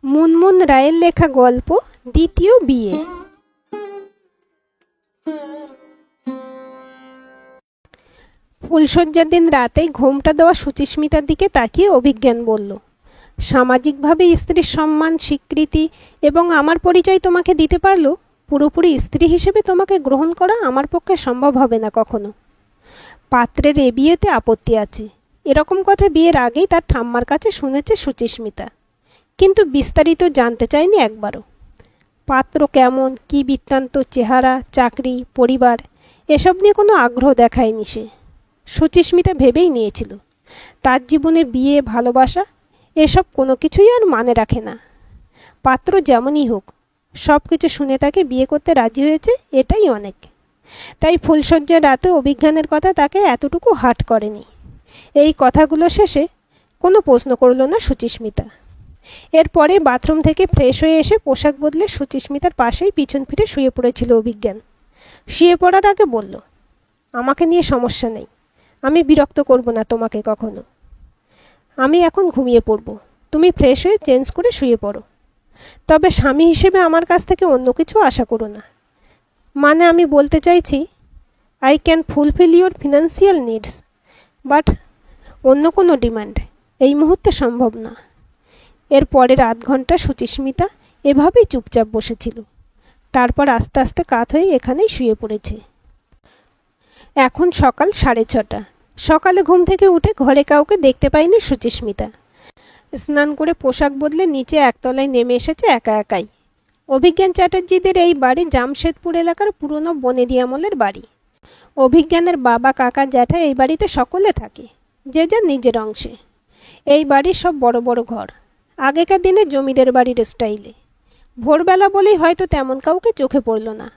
মুনমুন রায়ের লেখা গল্প দ্বিতীয় বিয়ে। ফুলশয্যার দিন রাতেই ঘোমটা দেওয়া সুচিস্মিতার দিকে তাকিয়ে অভিজ্ঞান বলল, সামাজিকভাবে স্ত্রীর সম্মান, স্বীকৃতি এবং আমার পরিচয় তোমাকে দিতে পারলেও পুরোপুরি স্ত্রী হিসেবে তোমাকে গ্রহণ করা আমার পক্ষে সম্ভব হবে না কখনো। পাত্রের এ বিয়েতে আপত্তি আছে, এরকম কথা বিয়ের আগেই তার ঠাম্মার কাছে শুনেছে সুচিস্মিতা, কিন্তু বিস্তারিত জানতে চায়নি একবারও। পাত্র কেমন, কী বৃত্তান্ত, চেহারা, চাকরি, পরিবার এসব নিয়ে কোনো আগ্রহ দেখায়নি সে। সুচিস্মিতা ভেবেই নিয়েছিল তার জীবনে বিয়ে, ভালোবাসা এসব কোনো কিছুই আর মানে রাখে না। পাত্র যেমনই হোক, সব কিছু শুনে তাকে বিয়ে করতে রাজি হয়েছে, এটাই অনেক। তাই ফুলশয্যার রাতে অভিজ্ঞানের কথা তাকে এতটুকু হার্ট করেনি। এই কথাগুলো শেষে কোনো প্রশ্ন করল না সুচিস্মিতা। এরপরে বাথরুম থেকে ফ্রেশ হয়ে এসে পোশাক বদলে সুচিস্মিতার পাশেই পিছন ফিরে শুয়ে পড়েছিল অভিজ্ঞান। শুয়ে পড়ার আগে বলল, আমাকে নিয়ে সমস্যা নেই, আমি বিরক্ত করব না তোমাকে কখনো। আমি এখন ঘুমিয়ে পড়ব, তুমি ফ্রেশ হয়ে চেঞ্জ করে শুয়ে পড়ো। তবে স্বামী হিসেবে আমার কাছ থেকে অন্য কিছু আশা করো না। মানে আমি বলতে চাইছি, I can fulfil your financial needs, but অন্য কোনো ডিমান্ড এই মুহূর্তে সম্ভব না। এর পরের আধ ঘন্টা সুচিস্মিতা এভাবেই চুপচাপ বসেছিল। তারপর আস্তে আস্তে কাত হয়ে এখানেই শুয়ে পড়েছে। এখন সকাল 6:30। সকালে ঘুম থেকে উঠে ঘরে কাউকে দেখতে পায়নি সুচিস্মিতা। স্নান করে পোশাক বদলে নিচে একতলায় নেমে এসেছে একা একাই। অভিজ্ঞান চ্যাটার্জিদের এই বাড়ি জামশেদপুর এলাকার পুরনো বনেদি আমলের বাড়ি। অভিজ্ঞানের বাবা, কাকা, জ্যাঠা এই বাড়িতে সকলে থাকে, যে যার নিজের অংশে। এই বাড়ির সব বড় বড় ঘর, আগেকার দিনে জমিদের বাড়ির স্টাইলে। ভোরবেলা বলেই হয়তো তেমন কাউকে চোখে পড়ল না।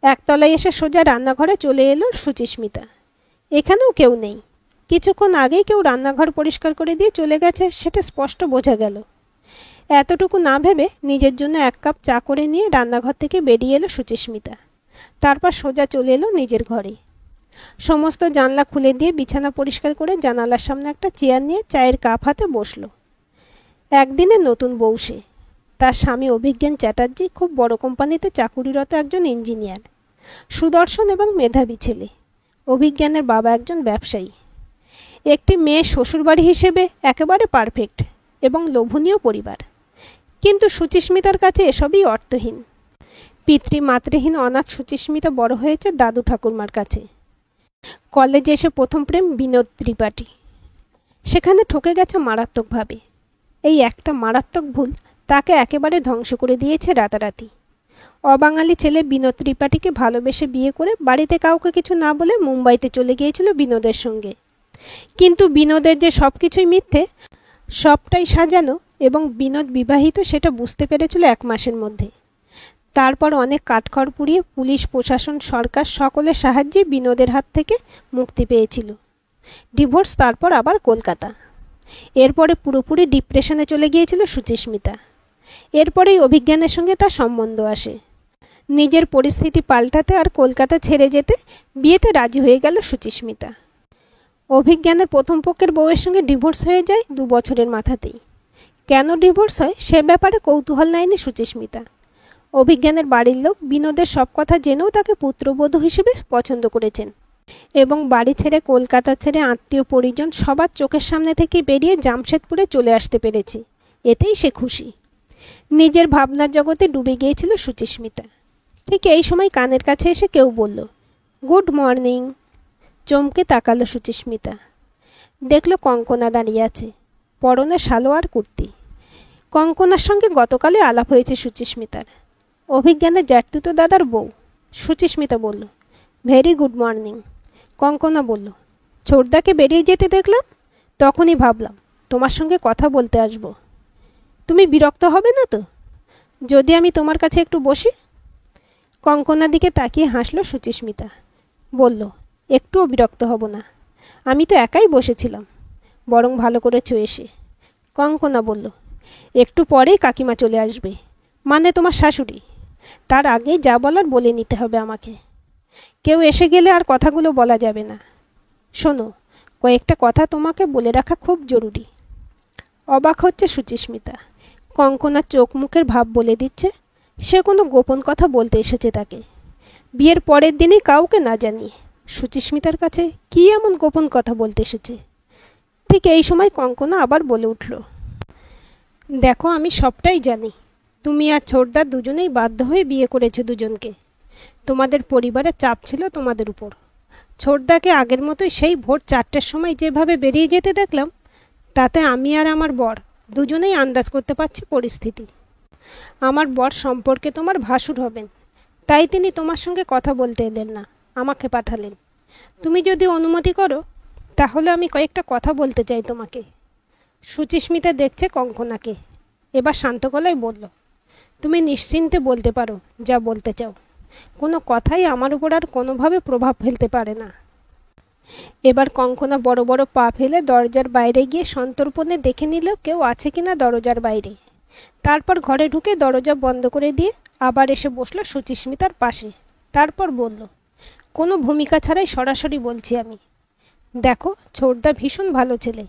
একতলায় এসে সোজা রান্নাঘরে চলে এলো সুচিস্মিতা। এখানেও কেউ নেই। কিছুক্ষণ আগেই কেউ রান্নাঘর পরিষ্কার করে দিয়ে চলে গেছে, সেটা স্পষ্ট বোঝা গেল। এতটুকু না ভেবে নিজের জন্য 1 কাপ চা করে নিয়ে রান্নাঘর থেকে বেরিয়ে এলো সুচিস্মিতা। তারপর সোজা চলে এলো নিজের ঘরে। সমস্ত জানলা খুলে দিয়ে বিছানা পরিষ্কার করে জানালার সামনে একটা চেয়ার নিয়ে চায়ের কাপ হাতে বসলো। একদিনের নতুন বউ সে। তার স্বামী অভিজ্ঞান চ্যাটার্জি খুব বড় কোম্পানিতে চাকুরিরত একজন ইঞ্জিনিয়ার, সুদর্শন এবং মেধাবী ছেলে। অভিজ্ঞানের বাবা একজন ব্যবসায়ী। একটি মেয়ে শ্বশুরবাড়ি হিসেবে একেবারে পারফেক্ট এবং লোভনীয় পরিবার। কিন্তু সুচিস্মিতার কাছে এসবই অর্থহীন। পিতৃমাতৃহীন অনাথ সুচিস্মিতা বড় হয়েছে দাদু ঠাকুরমার কাছে। কলেজে এসে প্রথম প্রেম বিনোদ ত্রিপাঠী। সেখানে ঠকে গেছে মারাত্মকভাবে। এই একটা মারাত্মক ভুল তাকে একেবারে ধ্বংস করে দিয়েছে রাতারাতি। অবাঙালি ছেলে বিনোদ ত্রিপাঠীকে ভালোবেসে বিয়ে করে বাড়িতে কাউকে কিছু না বলে মুম্বাইতে চলে গিয়েছিল বিনোদের সঙ্গে। কিন্তু বিনোদের যে সব কিছুই মিথ্যে, সবটাই সাজানো এবং বিনোদ বিবাহিত সেটা বুঝতে পেরেছিল 1 মাসের মধ্যে। তারপর অনেক কাঠখড় পুড়িয়ে পুলিশ, প্রশাসন, সরকার সকলের সাহায্যে বিনোদের হাত থেকে মুক্তি পেয়েছিল। ডিভোর্স, তারপর আবার কলকাতা। এরপরে পুরোপুরি ডিপ্রেশনে চলে গিয়েছিল সুচিস্মিতা। এরপরেই অভিজ্ঞানের সঙ্গে তার সম্বন্ধ আসে। নিজের পরিস্থিতি পাল্টাতে আর কলকাতা ছেড়ে যেতে বিয়েতে রাজি হয়ে গেল সুচিস্মিতা। অভিজ্ঞানের প্রথম পক্ষের বউয়ের সঙ্গে ডিভোর্স হয়ে যায় 2 বছরের মাথাতেই। কেন ডিভোর্স হয় সে ব্যাপারে কৌতূহল নেয়নি সুচিস্মিতা। অভিজ্ঞানের বাড়ির লোক বিনোদের সব কথা জেনেও তাকে পুত্রবধূ হিসেবে পছন্দ করেছেন এবং বাড়ি ছেড়ে, কলকাতা ছেড়ে আত্মীয় পরিজন সবার চোখের সামনে থেকে বেরিয়ে জামশেদপুরে চলে আসতে পেরেছে, এতেই সে খুশি। নিজের ভাবনার জগতে ডুবে গিয়েছিল সুচিস্মিতা। ঠিক এই সময় কানের কাছে এসে কেউ বলল, গুড মর্নিং। চমকে তাকালো সুচিস্মিতা। দেখল কঙ্কনা দাঁড়িয়ে আছে, পরনে সালোয়ার কুর্তি। কঙ্কনার সঙ্গে গতকালে আলাপ হয়েছে সুচিস্মিতার। অভিজ্ঞানের জ্যাঠতুতো দাদার বউ। সুচিস্মিতা বলল, ভেরি গুড মর্নিং। কঙ্কনা বলল, ছোটদাকে বেরিয়ে যেতে দেখলাম, তখনই ভাবলাম তোমার সঙ্গে কথা বলতে আসব। তুমি বিরক্ত হবে না তো যদি আমি তোমার কাছে একটু বসি? কঙ্কনার দিকে তাকিয়ে হাসল সুচিস্মিতা। বলল, একটুও বিরক্ত হব না, আমি তো একাই বসেছিলাম, বরং ভালো করেছো এসে। কঙ্কনা বলল, একটু পরেই কাকিমা চলে আসবে, মানে তোমার শাশুড়ি। তার আগেই যা বলার বলে নিতে হবে আমাকে। কেউ এসে গেলে আর কথাগুলো বলা যাবে না। শোনো, কয়েকটা কথা তোমাকে বলে রাখা খুব জরুরি। অবাক হচ্ছে সুচিস্মিতা। কঙ্কনার চোখ মুখের ভাব বলে দিচ্ছে সে কোনো গোপন কথা বলতে এসেছে তাকে, বিয়ের পরের দিনই কাউকে না জানিয়ে সুচিস্মিতার কাছে কী এমন গোপন কথা বলতে এসেছে। ঠিক এই সময় কঙ্কনা আবার বলে উঠল, দেখো আমি সবটাই জানি। তুমি আর ছোটদা দুজনেই বাধ্য হয়ে বিয়ে করেছো দুজনকে। তোমাদের পরিবারের চাপ ছিল তোমাদের উপর। ছোটদাকে আগের মতোই সেই ভোর 4টের সময় যেভাবে বেরিয়ে যেতে দেখলাম, তাতে আমি আর আমার বর দুজনেই আন্দাজ করতে পারছি পরিস্থিতি। আমার বর সম্পর্কে তোমার ভাসুর হবেন, তাই তিনি তোমার সঙ্গে কথা বলতে এলেন না, আমাকে পাঠালেন। তুমি যদি অনুমতি করো তাহলে আমি কয়েকটা কথা বলতে চাই তোমাকে। সুচিস্মিতা দেখছে কঙ্কনাকে, এবার শান্ত গলায় বলল, তুমি নিশ্চিন্তে বলতে পারো যা বলতে চাও। কোনো কথাই আমার উপর আর কোনোভাবে প্রভাব ফেলতে পারে না। এবার কঙ্কনা বড় বড় পা ফেলে দরজার বাইরে গিয়ে সন্তর্পণে দেখে নিল কেউ আছে কিনা দরজার বাইরে। তারপর ঘরে ঢুকে দরজা বন্ধ করে দিয়ে আবার এসে বসলো সুচিস্মিতার পাশে। তারপর বলল, কোনো ভূমিকা ছাড়াই সরাসরি বলছি আমি। দেখো, ছোটদা ভীষণ ভালো ছেলে।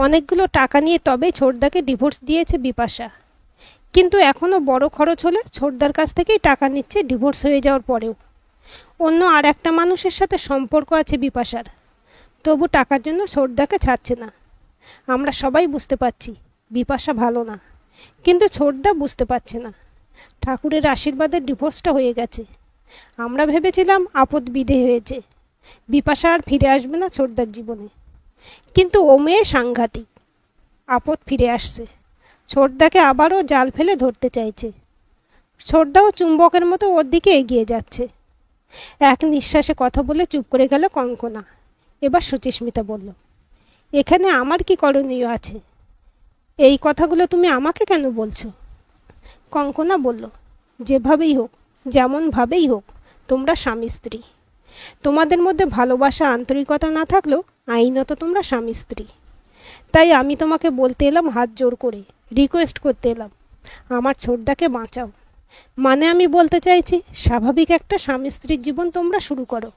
অনেকগুলো টাকা নিয়ে তবে ছোটদাকে ডিভোর্স দিয়েছে বিপাশা। কিন্তু এখনও বড় খরচ হলে ছোটদার কাছ থেকেই টাকা নিচ্ছে ডিভোর্স হয়ে যাওয়ার পরেও। অন্য আর একটা মানুষের সাথে সম্পর্ক আছে বিপাশার, তবু টাকার জন্য ছোটদাকে ছাড়ছে না। আমরা সবাই বুঝতে পারছি বিপাশা ভালো না, কিন্তু ছোটদা বুঝতে পারছে না। ঠাকুরের আশীর্বাদে ডিভোর্সটা হয়ে গেছে। আমরা ভেবেছিলাম আপদ বিধে হয়েছে, বিপাশা আর ফিরে আসবে না ছোটদার জীবনে। কিন্তু ও মেয়ে সাংঘাতিক, আপদ ফিরে আসছে। ছোটদাকে আবারও জাল ফেলে ধরতে চাইছে। ছোটদাও চুম্বকের মতো ওর দিকে এগিয়ে যাচ্ছে। এক নিঃশ্বাসে কথা বলে চুপ করে গেল কঙ্কনা। এবার সুচিস্মিতা বলল, এখানে আমার কি করণীয় আছে? এই কথাগুলো তুমি আমাকে কেন বলছো? কঙ্কনা বলল, যেভাবেই হোক, যেমনভাবেই হোক, তোমরা স্বামী স্ত্রী। তোমাদের মধ্যে ভালোবাসা আন্তরিকতা না থাকলেও আইনত তোমরা স্বামী স্ত্রী। তাই আমি তোমাকে বলতে এলাম, হাত জোর করে রিকোয়েস্ট করতে এলাম, আমার ছোটদাকে বাঁচাও। মানে আমি বলতে চাইছি, স্বাভাবিক একটা স্বামী স্ত্রীর জীবন তোমরা শুরু করো।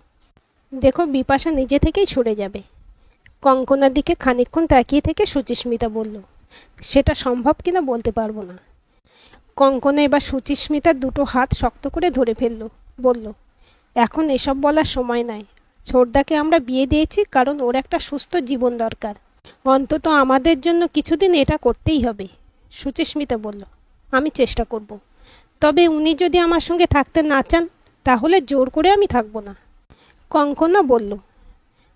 দেখো, বিপাশা নিজে থেকেই সরে যাবে। কঙ্কনার দিকে খানিকক্ষণ তাকিয়ে থেকে সুচিস্মিতা বলল, সেটা সম্ভব কিনা বলতে পারবো না। কঙ্কনা এবার সুচিস্মিতার দুটো হাত শক্ত করে ধরে ফেলল, বলল, এখন এসব বলার সময় নয়। ছোটদাকে আমরা বিয়ে দিয়েছি কারণ ওর একটা সুস্থ জীবন দরকার। অন্তত আমাদের জন্য কিছুদিন এটা করতেই হবে। সুচিস্মিতা বলল, আমি চেষ্টা করব। তবে উনি যদি আমার সঙ্গে থাকতে না চান তাহলে জোর করে আমি থাকবো না। কঙ্কনা বলল,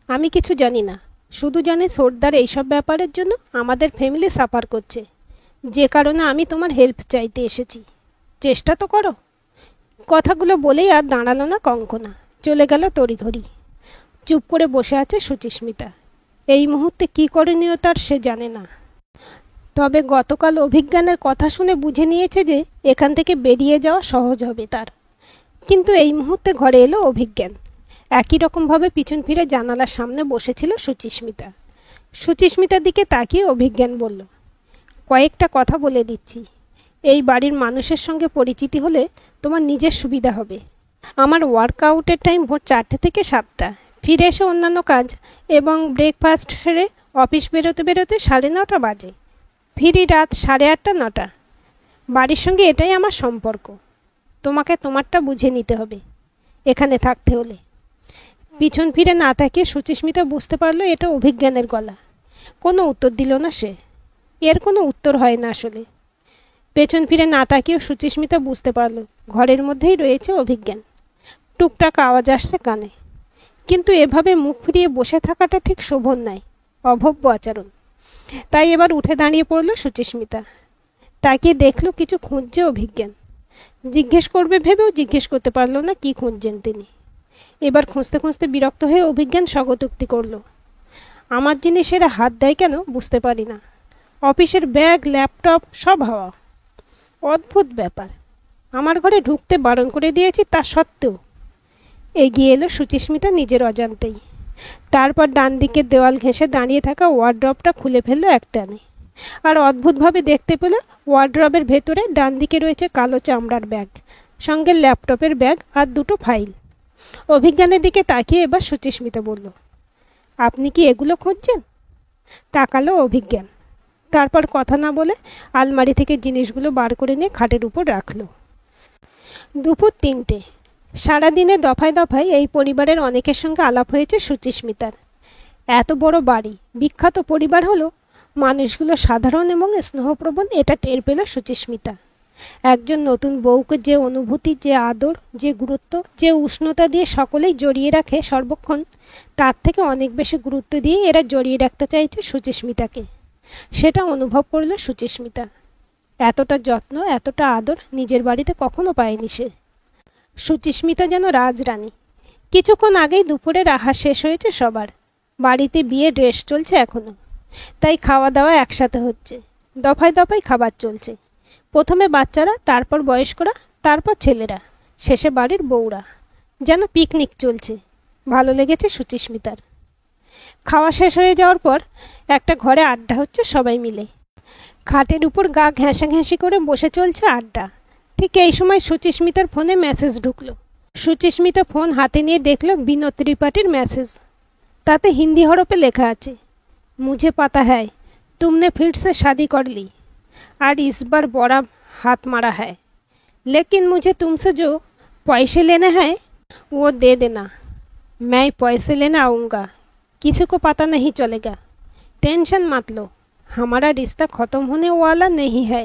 আমি কিছু জানি না, শুধু জানি ছোটদার এইসব ব্যাপারের জন্য আমাদের ফ্যামিলি সাফার করছে, যে কারণে আমি তোমার হেল্প চাইতে এসেছি। চেষ্টা তো করো। কথাগুলো বলেই আর দাঁড়ালো না কঙ্কনা, চলে গেল তড়িঘড়ি। চুপ করে বসে আছে সুচিস্মিতা। এই মুহূর্তে কী করণীয় তার সে জানে না। তবে গতকাল অভিজ্ঞানের কথা শুনে বুঝে নিয়েছে যে এখান থেকে বেরিয়ে যাওয়া সহজ হবে তার। কিন্তু এই মুহূর্তে ঘরে এলো অভিজ্ঞান। একই রকমভাবে পিছন ফিরে জানালার সামনে বসেছিল সুচিস্মিতা। সুচিস্মিতার দিকে তাকিয়ে অভিজ্ঞান বলল, কয়েকটা কথা বলে দিচ্ছি। এই বাড়ির মানুষের সঙ্গে পরিচিতি হলে তোমার নিজের সুবিধা হবে। আমার ওয়ার্কআউটের টাইম ভোর 4টে থেকে 7টা, ফিরে এসে অন্যান্য কাজ এবং ব্রেকফাস্ট সেরে অফিস বেরোতে বেরোতে 9:30 বাজে। ফিরি রাত 8:30 9টা। বাড়ির সঙ্গে এটাই আমার সম্পর্ক। তোমাকে তোমারটা বুঝে নিতে হবে এখানে থাকতে হলে। পিছন ফিরে না তাকিয়ে সুচিস্মিতা বুঝতে পারল এটা অভিজ্ঞানের গলা। কোনো উত্তর দিল না সে। এর কোনো উত্তর হয় না আসলে। পেছন ফিরে না তাকিয়েও সুচিস্মিতা বুঝতে পারল ঘরের মধ্যেই রয়েছে অভিজ্ঞান। টুকটাক আওয়াজ আসছে কানে, কিন্তু এভাবে মুখ ফিরিয়ে বসে থাকাটা ঠিক শোভন নয়, অভব্য আচরণ। তাই এবার উঠে দাঁড়িয়ে পড়ল সুচিস্মিতা। তাকিয়ে দেখল কিছু খুঁজছে অভিজ্ঞান। জিজ্ঞেস করবে ভেবেও জিজ্ঞেস করতে পারল না কি খুঁজছেন তিনি। এবার খুঁজতে খুঁজতে বিরক্ত হয়ে অভিজ্ঞান স্বগতোক্তি করল, আমার জিনিসেরা হাত দেয় কেন বুঝতে পারি না। অফিসের ব্যাগ, ল্যাপটপ সব হাওয়া। অদ্ভুত ব্যাপার, আমার ঘরে ঢুকতে বারণ করে দিয়েছি তা সত্ত্বেও। এগিয়ে এলো সুচিস্মিতা নিজের অজান্তেই। তারপর ডান দিকের দেওয়াল ঘেঁষে দাঁড়িয়ে থাকা ওয়ার্ড্রপটা খুলে ফেললো একটানে। আর অদ্ভুতভাবে দেখতে পেল ওয়ার্ড্রবের ভেতরে ডান দিকে রয়েছে কালো চামড়ার ব্যাগ, সঙ্গে ল্যাপটপের ব্যাগ আর দুটো ফাইল। অভিজ্ঞানের দিকে তাকিয়ে এবার সুচিস্মিতা বলল, আপনি কি এগুলো খুঁজছেন? তাকালো অভিজ্ঞান। তারপর কথা না বলে আলমারি থেকে জিনিসগুলো বার করে নিয়ে খাটের উপর রাখলো। দুপুর 3টে। সারাদিনে দফায় দফায় এই পরিবারের অনেকের সঙ্গে আলাপ হয়েছে সুচিস্মিতার। এত বড় বাড়ি, বিখ্যাত পরিবার হলো, মানুষগুলো সাধারণ এবং স্নেহপ্রবণ, এটা টের পেল সুচিস্মিতা। একজন নতুন বউকে যে অনুভূতি, যে আদর, যে গুরুত্ব, যে উষ্ণতা দিয়ে সকলেই জড়িয়ে রাখে সর্বক্ষণ, তার থেকে অনেক বেশি গুরুত্ব দিয়ে এরা জড়িয়ে রাখতে চাইছে সুচিস্মিতাকে। সেটা অনুভব করল সুচিস্মিতা। এতটা যত্ন, এতটা আদর নিজের বাড়িতে কখনো পায়নি সে। সুচিস্মিতা যেন রাজরানী। কিছুক্ষণ আগেই দুপুরের আহার শেষ হয়েছে সবার। বাড়িতে বিয়ের রেশ চলছে এখনো, তাই খাওয়া দাওয়া একসাথে হচ্ছে। দফায় দফায় খাবার চলছে। প্রথমে বাচ্চারা, তারপর বয়স্করা, তারপর ছেলেরা, শেষে বাড়ির বউরা। যেন পিকনিক চলছে। ভালো লেগেছে সুচিস্মিতার। খাওয়া শেষ হয়ে যাওয়ার পর একটা ঘরে আড্ডা হচ্ছে সবাই মিলে। খাটের উপর গা ঘেঁষাঘেঁষি করে বসে চলছে আড্ডা। ঠিক এই সময় সুচিস্মিতার ফোনে মেসেজ ঢুকলো। সুচিস্মিতা ফোন হাতে নিয়ে দেখল বিনোদ ত্রিপাঠীর মেসেজ। তাতে হিন্দি হরফে লেখা আছে, মুঝে পাতা হ্যায় तुमने फिर से शादी कर ली और इस बार बड़ा हाथ मारा है, लेकिन मुझे तुमसे जो पैसे लेने हैं वो दे देना। मैं पैसे लेने आऊँगा, किसी को पता नहीं चलेगा। टेंशन मत लो, हमारा रिश्ता ख़त्म होने वाला नहीं है।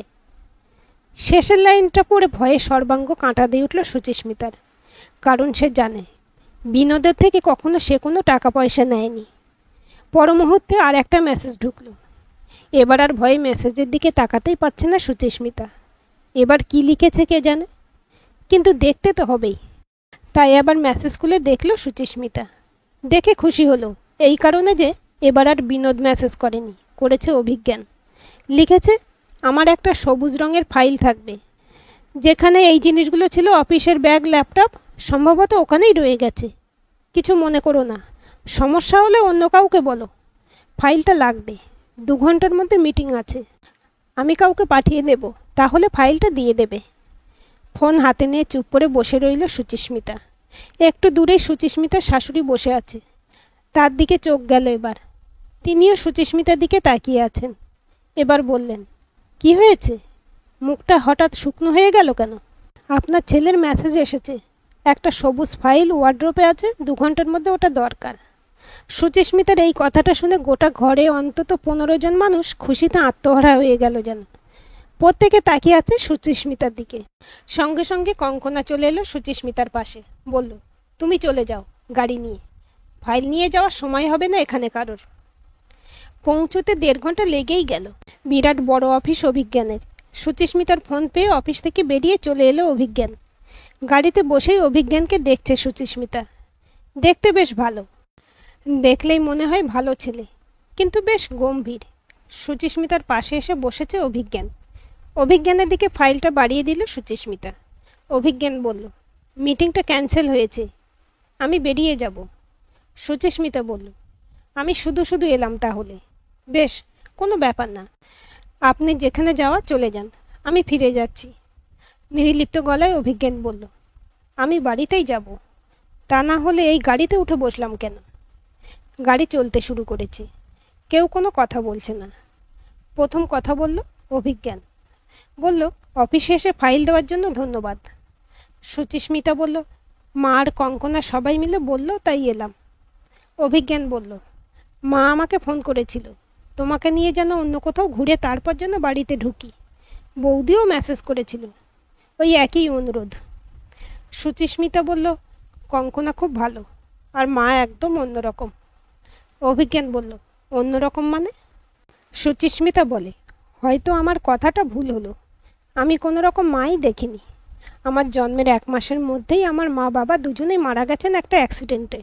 শেষের লাইনটা পড়ে ভয়ে সর্বাঙ্গ কাঁটা দিয়ে উঠল সুচিস্মিতার। কারণ সে জানে বিনোদের থেকে কখনো সে কোনো টাকা পয়সা নেয়নি। পর মুহূর্তে আর একটা মেসেজ ঢুকলো। এবার আর ভয়ে মেসেজের দিকে তাকাতেই পারছে না সুচিস্মিতা। এবার কি লিখেছে কে জানে, কিন্তু দেখতে তো হবেই। তাই আবার মেসেজ খুলে দেখল সুচিস্মিতা। দেখে খুশি হলো এই কারণে যে এবার আর বিনোদ মেসেজ করেনি, করেছে অভিজ্ঞান। লিখেছে, আমার একটা সবুজ রঙের ফাইল থাকবে, যেখানে এই জিনিসগুলো ছিল, অফিসের ব্যাগ, ল্যাপটপ, সম্ভবত ওখানেই রয়ে গেছে। কিছু মনে করো না, সমস্যা হলে অন্য কাউকে বলো। ফাইলটা লাগবে, 2 ঘন্টার মধ্যে মিটিং আছে। আমি কাউকে পাঠিয়ে দেব, তাহলে ফাইলটা দিয়ে দেবে। ফোন হাতে নিয়ে চুপ করে বসে রইল সুচিস্মিতা। একটু দূরেই সুচিস্মিতার শাশুড়ি বসে আছে। তার দিকে চোখ গেল এবার। তিনিও সুচিস্মিতার দিকে তাকিয়ে আছেন। এবার বললেন, কি হয়েছে? মুখটা হঠাৎ শুকনো হয়ে গেল কেন? আপনার ছেলের মেসেজ এসেছে, একটা সবুজ ফাইল ওয়ার্ড্রোবে আছে, 2 ঘন্টার মধ্যে ওটা দরকার। সুচিস্মিতার এই কথাটা শুনে গোটা ঘরে অন্তত 15 জন মানুষ খুশিতে আত্মহারা হয়ে গেল যেন। প্রত্যেকে তাকিয়ে আছে সুচিস্মিতার দিকে। সঙ্গে সঙ্গে কঙ্কনা চলে এলো সুচিস্মিতার পাশে। বলল, তুমি চলে যাও গাড়ি নিয়ে, ফাইল নিয়ে যাওয়ার সময় হবে না এখানে কারোর। পৌঁছতে 1.5 ঘন্টা লেগেই গেল। বিরাট বড় অফিস অভিজ্ঞানের। সুচিস্মিতার ফোন পেয়ে অফিস থেকে বেরিয়ে চলে এলো অভিজ্ঞান। গাড়িতে বসেই অভিজ্ঞানকে দেখছে সুচিস্মিতা। দেখতে বেশ ভালো, দেখলেই মনে হয় ভালো ছেলে, কিন্তু বেশ গম্ভীর। সুচিস্মিতার পাশে এসে বসেছে অভিজ্ঞান। অভিজ্ঞানের দিকে ফাইলটা বাড়িয়ে দিল সুচিস্মিতা। অভিজ্ঞান বলল, মিটিংটা ক্যান্সেল হয়েছে, আমি বেরিয়ে যাব। সুচিস্মিতা বলল, আমি শুধু শুধু এলাম তাহলে। বেশ, কোনো ব্যাপার না, আপনি যেখানে যাওয়া চলে যান, আমি ফিরে যাচ্ছি। নির্লিপ্ত গলায় অভিজ্ঞান বলল, আমি বাড়িতেই যাব, তা না হলে এই গাড়িতে উঠে বসলাম কেন? গাড়ি চলতে শুরু করেছে। কেউ কোনো কথা বলছে না। প্রথম কথা বলল অভিজ্ঞান। বলল, অফিসে এসে ফাইল দেওয়ার জন্য ধন্যবাদ। সুচিস্মিতা বলল, মা আর কঙ্কনা সবাই মিলে বলল, তাই এলাম। অভিজ্ঞান বলল, মা আমাকে ফোন করেছিল, তোমাকে নিয়ে যেন অন্য কোথাও ঘুরে তারপর যেন বাড়িতে ঢুকি। বৌদিও মেসেজ করেছিল, ওই একই অনুরোধ। সুচিস্মিতা বলল, কঙ্কনা খুব ভালো, আর মা একদম অন্যরকম। অভিজ্ঞান বলল, অন্যরকম মানে? সুচিস্মিতা বলে, হয়তো আমার কথাটা ভুল হলো, আমি কোনো রকম মাই দেখিনি। আমার জন্মের 1 মাসের মধ্যেই আমার মা বাবা দুজনেই মারা গেছেন একটা অ্যাক্সিডেন্টে।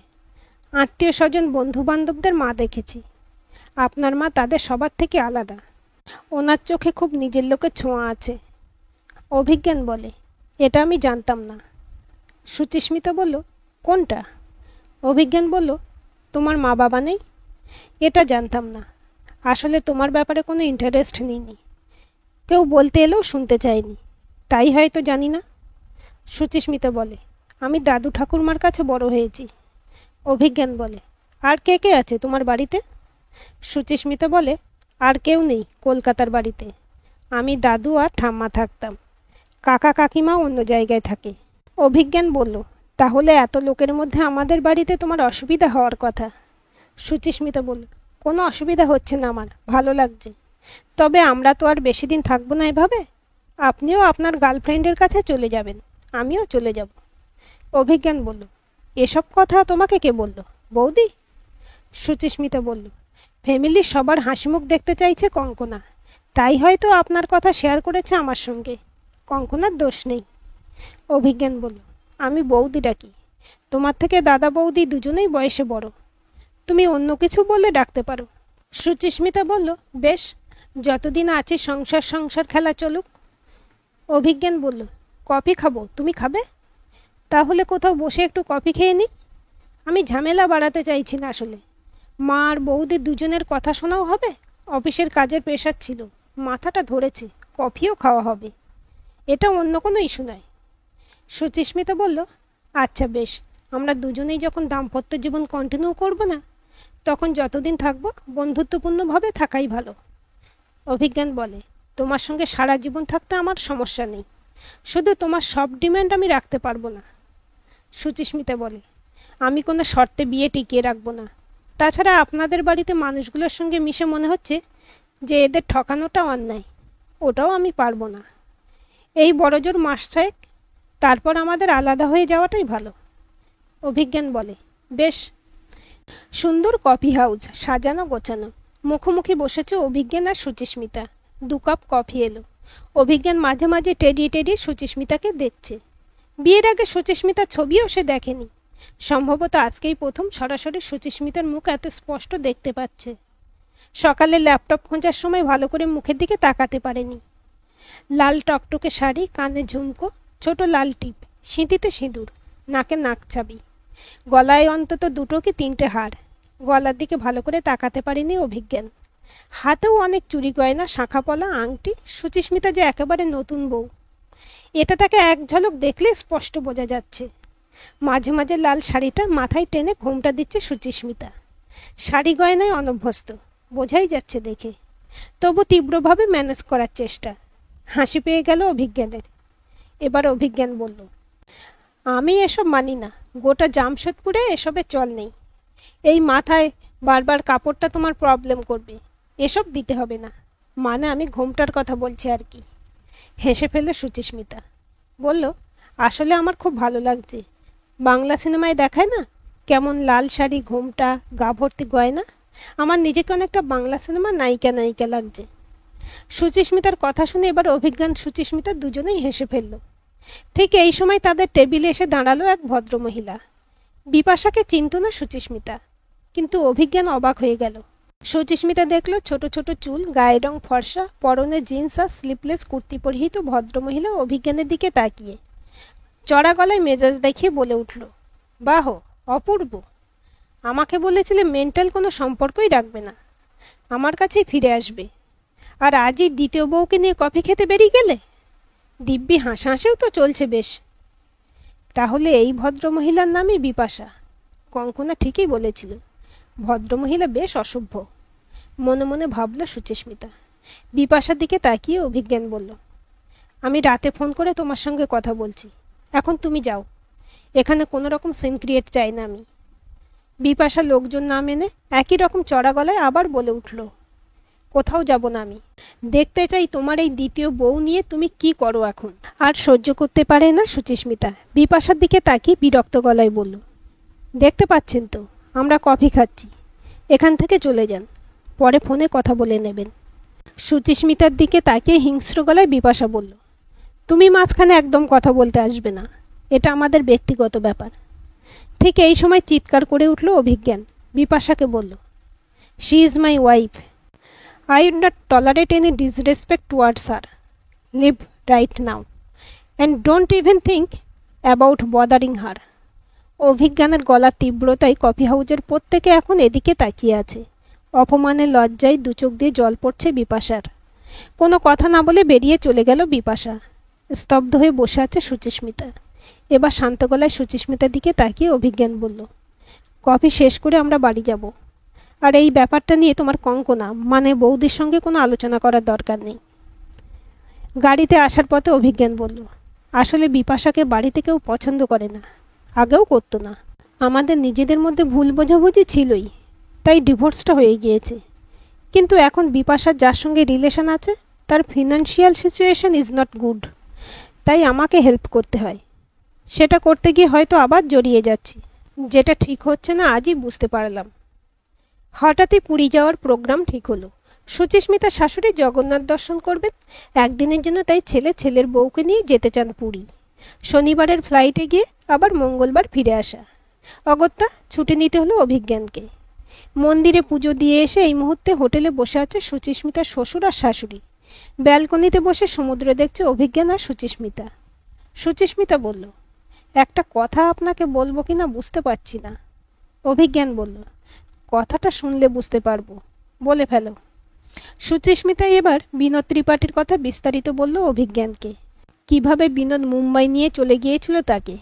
আত্মীয় স্বজন, বন্ধু বান্ধবদের মা দেখেছি। আপনার মা তাদের সবার থেকে আলাদা। ওনার চোখে খুব নিজের লোকের ছোঁয়া আছে। অভিজ্ঞান বলে, এটা আমি জানতাম না। সুচিস্মিতা বলল, কোনটা? অভিজ্ঞান বলল, তোমার মা বাবা নেই? এটা জানতাম না। আসলে তোমার ব্যাপারে কোনো ইন্টারেস্ট নিইনি, কেউ বলতে এলেও শুনতে চাইনি, তাই হয়তো জানি না। সুচিস্মিতা বলে, আমি দাদু ঠাকুরমার কাছে বড় হয়েছি। অভিজ্ঞান বলে, আর কে কে আছে তোমার বাড়িতে? সুচিস্মিতা বলে, আর কেউ নেই কলকাতার বাড়িতে। আমি, দাদু আর ঠাম্মা থাকতাম। কাকা কাকিমা অন্য জায়গায় থাকে। অভিজ্ঞান বলল, তাহলে এত লোকের মধ্যে আমাদের বাড়িতে তোমার অসুবিধা হওয়ার কথা। সুচিস্মিতা বলল, কোনো অসুবিধা হচ্ছে না আমার, ভালো লাগছে। তবে আমরা তো আর বেশি দিন থাকবো না এভাবে। আপনিও আপনার গার্লফ্রেন্ডের কাছে চলে যাবেন, আমিও চলে যাব। অভিজ্ঞান বলল, এসব কথা তোমাকে কে বলল, বৌদি? সুচিস্মিতা বলল, ফ্যামিলির সবার হাসিমুখ দেখতে চাইছে কঙ্কনা, তাই হয়তো আপনার কথা শেয়ার করেছে আমার সঙ্গে। কঙ্কনার দোষ নেই। অভিজ্ঞান বলল, আমি বৌদি ডাকি। তোমার থেকে দাদা বৌদি দুজনেই বয়সে বড়। তুমি অন্য কিছু বলে ডাকতে পারো। সুচিস্মিতা বলল, বেশ, যতদিন আছে সংসার সংসার খেলা চলুক। অভিজ্ঞান বলল, কফি খাবো, তুমি খাবে? তাহলে কোথাও বসে একটু কফি খেয়ে নিই। আমি ঝামেলা বাড়াতে চাইছি না আসলে। মা আর বৌদি দুজনের কথা শোনাও হবে। অফিসের কাজের প্রেশার ছিল, মাথাটা ধরেছে, কফিও খাওয়া হবে। এটা অন্য কোনো ইস্যু নয়। সুচিস্মিতা বলল, আচ্ছা বেশ, আমরা দুজনেই যখন দাম্পত্য জীবন কন্টিনিউ করব না, তখন যতদিন থাকবো বন্ধুত্বপূর্ণভাবে থাকাই ভালো। অভিজ্ঞান বলে, তোমার সঙ্গে সারা জীবন থাকতে আমার সমস্যা নেই, শুধু তোমার সব ডিমান্ড আমি রাখতে পারবো না। সুচিস্মিতা বলে, আমি কোনো শর্তে বিয়ে টিকিয়ে রাখবো না। তাছাড়া আপনাদের বাড়িতে মানুষগুলোর সঙ্গে মিশে মনে হচ্ছে যে এদের ঠকানোটা অন্যায়, ওটাও আমি পারবো না। এই বড়জোর মাস ছয়েক, তারপর আমাদের আলাদা হয়ে যাওয়াটাই ভালো। অভিজ্ঞান বলে, বেশ। সুন্দর কফি হাউস, সাজানো গোছানো। মুখোমুখি বসেছে অভিজ্ঞান আর সুচিস্মিতা। 2 কাপ কফি এলো। অভিজ্ঞান মাঝে মাঝে টেডি সুচিস্মিতাকে দেখছে। বিয়ের আগে সুচিস্মিতার ছবিও সে দেখেনি। সম্ভবত আজকেই প্রথম সরাসরি সুচিস্মিতার মুখ এত স্পষ্ট দেখতে পাচ্ছে। সকালে ল্যাপটপ খোঁজার সময় ভালো করে মুখের দিকে তাকাতে পারেনি। লাল টকটকে শাড়ি, কানে ঝুমকো, ছোট লাল টিপ, সিঁথিতে সিঁদুর, নাকে নাকছাবি, গলায় অন্তত 2 কি 3টে হার। গলার দিকে ভালো করে তাকাতে পারেনি অভিজ্ঞান। হাতেও অনেক চুড়ি গয়না, শাঁখাপলা, আংটি। সুচিস্মিতা যে একেবারে নতুন বউ, এটা তাকে এক ঝলক দেখলে স্পষ্ট বোঝা যাচ্ছে। মাঝে মাঝে লাল শাড়িটা মাথায় টেনে ঘোমটা দিচ্ছে সুচিস্মিতা। শাড়ি গয়নায় অনভ্যস্ত, বোঝাই যাচ্ছে দেখে। তবু তীব্রভাবে ম্যানেজ করার চেষ্টা। হাসি পেয়ে গেল অভিজ্ঞানের। এবার অভিজ্ঞান বলল, আমি এসব মানি না। গোটা জামশেদপুরে এসবের চল নেই। এই মাথায় বারবার কাপড়টা তোমার প্রবলেম করবে, এসব দিতে হবে না। মানে আমি ঘোমটার কথা বলছি আর কি। হেসে ফেলল সুচিস্মিতা। বলল, আসলে আমার খুব ভালো লাগছে। বাংলা সিনেমায় দেখায় না কেমন লাল শাড়ি, ঘোমটা, গা ভর্তি গয়না, আমার নিজেকে অনেকটা বাংলা সিনেমা নায়িকা নায়িকা লাগছে। সুচিস্মিতার কথা শুনে এবার অভিজ্ঞান সুচিস্মিতা দুজনেই হেসে ফেলল। ঠিক এই সময় তাদের টেবিলে এসে দাঁড়ালো এক ভদ্রমহিলা। বিপাশাকে চিনত না সুচিস্মিতা, কিন্তু অভিজ্ঞান অবাক হয়ে গেল। সুচিস্মিতা দেখল ছোট ছোট চুল, গায়ের রং ফর্সা, পরনে জিন্স আর স্লিপলেস কুর্তি পরিহিত ভদ্রমহিলা অভিজ্ঞানের দিকে তাকিয়ে চড়া গলায় মেজাজ দেখিয়ে বলে উঠল, বাহ, অপূর্ব। আমাকে বলেছিলে মেন্টাল কোনো সম্পর্কই রাখবে না, আমার কাছেই ফিরে আসবে, আর আজই দ্বিতীয় বউকে নিয়ে কফি খেতে বেরিয়ে গেলে। দিব্যি হাসাহাসিও তো চলছে বেশ। তাহলে এই ভদ্রমহিলার নামই বিপাশা। কঙ্কনা ঠিকই বলেছিল, ভদ্রমহিলা বেশ অসভ্য। মনে মনে ভাবল সুচিস্মিতা। বিপাশার দিকে তাকিয়ে অভিজ্ঞান বলল, আমি রাতে ফোন করে তোমার সঙ্গে কথা বলছি, এখন তুমি যাও। এখানে কোনো রকম সিন ক্রিয়েট চাই না আমি। বিপাশা লোকজন না মেনে একই রকম চড়া গলায় আবার বলে উঠল, কোথাও যাব না আমি। দেখতে চাই তোমার এই দ্বিতীয় বউ নিয়ে তুমি কি করো এখন। আর সহ্য করতে পারে না সুচিস্মিতা বিপাশার দিকে তাকিয়ে বিরক্ত গলায় বলল, দেখতে পাচ্ছেন তো আমরা কফি খাচ্ছি, এখান থেকে চলে যান, পরে ফোনে কথা বলে নেবেন। সুচিস্মিতার দিকে তাকিয়ে হিংস্র গলায় বিপাশা বলল, তুমি মাঝখানে একদম কথা বলতে আসবে না, এটা আমাদের ব্যক্তিগত ব্যাপার। ঠিক এই সময় চিৎকার করে উঠল অভিজ্ঞান। বিপাশাকে বলল, she is my wife, I would not tolerate any disrespect towards her. Leave right now. And don't even think about bothering her. অভিজ্ঞানের গলার তীব্রতায় কফি হাউজের প্রত্যেকে এখন এদিকে তাকিয়ে আছে। অপমানে লজ্জায় 2 চোখ দিয়ে জল পড়ছে বিপাশার। কোনো কথা না বলে বেরিয়ে চলে গেল বিপাশা। স্তব্ধ হয়ে বসে আছে সুচিস্মিতা। এবার শান্ত গলায় সুচিস্মিতার দিকে তাকিয়ে অভিজ্ঞান বলল, কফি শেষ করে আমরা বাড়ি যাব। আর এই ব্যাপারটা নিয়ে তোমার কঙ্কনা মানে বৌদির সঙ্গে কোনো আলোচনা করার দরকার নেই। গাড়িতে আসার পথে অভিজ্ঞান বলল, আসলে বিপাশাকে বাড়িতে কেউ পছন্দ করে না, আগেও করতো না। আমাদের নিজেদের মধ্যে ভুল বোঝাবুঝি ছিলই, তাই ডিভোর্সটা হয়ে গিয়েছে। কিন্তু এখন বিপাশার যার সঙ্গে রিলেশন আছে তার financial situation is not good, তাই আমাকে হেল্প করতে হয়। সেটা করতে গিয়ে হয়তো আবার জড়িয়ে যাচ্ছি, যেটা ঠিক হচ্ছে না আজই বুঝতে পারলাম। হঠাৎই পুরী যাওয়ার প্রোগ্রাম ঠিক হলো। সুচিস্মিতার শাশুড়ি জগন্নাথ দর্শন করবেন একদিনের জন্য, তাই ছেলের বউকে নিয়ে যেতে চান পুরী। শনিবারের ফ্লাইটে গিয়ে আবার মঙ্গলবার ফিরে আসা। অগত্যা ছুটি নিতে হলো অভিজ্ঞানকে। মন্দিরে পুজো দিয়ে এসে এই মুহূর্তে হোটেলে বসে আছে সুচিস্মিতার শ্বশুর আর শাশুড়ি। ব্যালকনিতে বসে সমুদ্র দেখছে অভিজ্ঞান আর সুচিস্মিতা। সুচিস্মিতা বলল, একটা কথা আপনাকে বলবো কিনা বুঝতে পারছি না। অভিজ্ঞান বলল, কথাটা শুনলে বুঝতে পারবো, বলে ফেলো। সুচিস্মিতা এবার বিনোদ ত্রিপাঠীর কথা বিস্তারিত বলল অভিজ্ঞানকে। কিভাবে বিনোদ মুম্বাই নিয়ে চলে গিয়েছিল তাকে,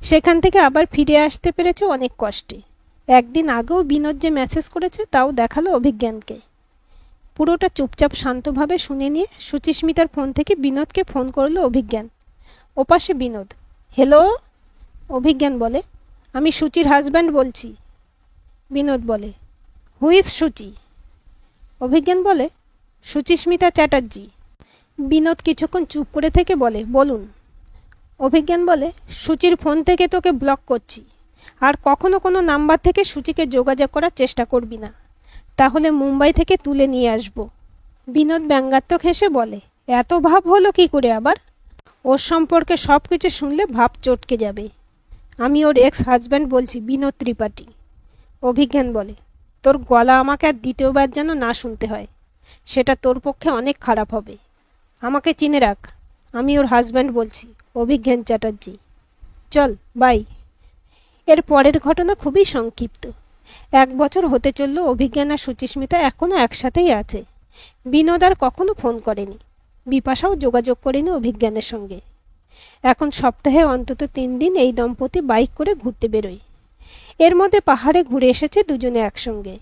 সেখান থেকে আবার ফিরে আসতে পেরেছে অনেক কষ্টে। একদিন আগেও বিনোদ যে মেসেজ করেছে তাও দেখালো অভিজ্ঞানকে। পুরোটা চুপচাপ শান্তভাবে শুনে নিয়ে সুচিস্মিতার ফোন থেকে বিনোদকে ফোন করলো অভিজ্ঞান। ওপাশে বিনোদ, হ্যালো। অভিজ্ঞান বলে, আমি সুচির হাজব্যান্ড বলছি। বিনোদ বলে, হু ইজ সুচি? অভিজ্ঞান বলে, সুচিস্মিতা চ্যাটার্জি। বিনোদ কিছুক্ষণ চুপ করে থেকে বলে, বলুন। অভিজ্ঞান বলে, সুচির ফোন থেকে তোকে ব্লক করছি, আর কখনো কোনো নাম্বার থেকে সুচিকে যোগাযোগ করার চেষ্টা করবি না, তাহলে মুম্বাই থেকে তুলে নিয়ে আসব। বিনোদ ব্যঙ্গাত্মক হেসে বলে, এত ভাব হলো কি করে আবার? ওর সম্পর্কে সব কিছু শুনলে ভাব চটকে যাবে। আমি ওর এক্স হাজব্যান্ড বলছি, বিনোদ ত্রিপাঠী। অভিজ্ঞান বলে, তোর গলা আমাকে আর দ্বিতীয়বার যেন না শুনতে হয়, সেটা তোর পক্ষে অনেক খারাপ হবে। আমাকে চিনে রাখ, আমি ওর হাজব্যান্ড বলছি, অভিজ্ঞান চ্যাটার্জি। চল, বাই। এর পরের ঘটনা খুবই সংক্ষিপ্ত। 1 বছর হতে চলল অভিজ্ঞান আর সুচিস্মিতা এখনও একসাথেই আছে। বিনোদ আর কখনো ফোন করেনি, বিপাশাও যোগাযোগ করেনি অভিজ্ঞানের সঙ্গে। এখন সপ্তাহে অন্তত 3 দিন এই দম্পতি বাইক করে ঘুরতে বেরোয়। এর মধ্যে পাহাড়ে ঘুরে এসেছে দুজনে একসঙ্গে।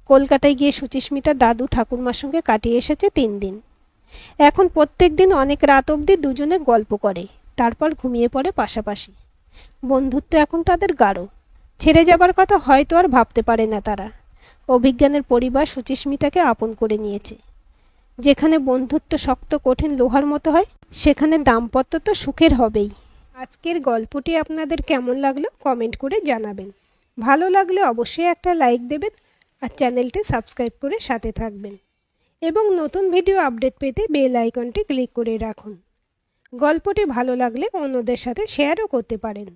কলকাতায় গিয়ে সুচিস্মিতা দাদু ঠাকুরমার সঙ্গে কাটিয়ে এসেছে 3 দিন। এখন প্রত্যেক দিন অনেক রাত অবধি দুজনে গল্প করে, তারপর ঘুমিয়ে পড়ে পাশাপাশি। বন্ধুত্ব এখন তাদের গাঢ়, ছেড়ে যাবার কথা হয়তো আর ভাবতে পারে না তারা। অভিজ্ঞানের পরিবার সুচিস্মিতাকে আপন করে নিয়েছে। যেখানে বন্ধুত্ব শক্ত কঠিন লোহার মতো হয়, সেখানে দাম্পত্য তো সুখের হবেই। আজকের গল্পটি আপনাদের কেমন লাগলো কমেন্ট করে জানাবেন। ভালো লাগলে অবশ্যই একটা লাইক দেবেন আর চ্যানেলটি সাবস্ক্রাইব করে সাথে থাকবেন এবং নতুন ভিডিও আপডেট পেতে বেল আইকনটি ক্লিক করে রাখুন। গল্পটি ভালো লাগলে অন্যদের সাথে শেয়ারও করতে পারেন।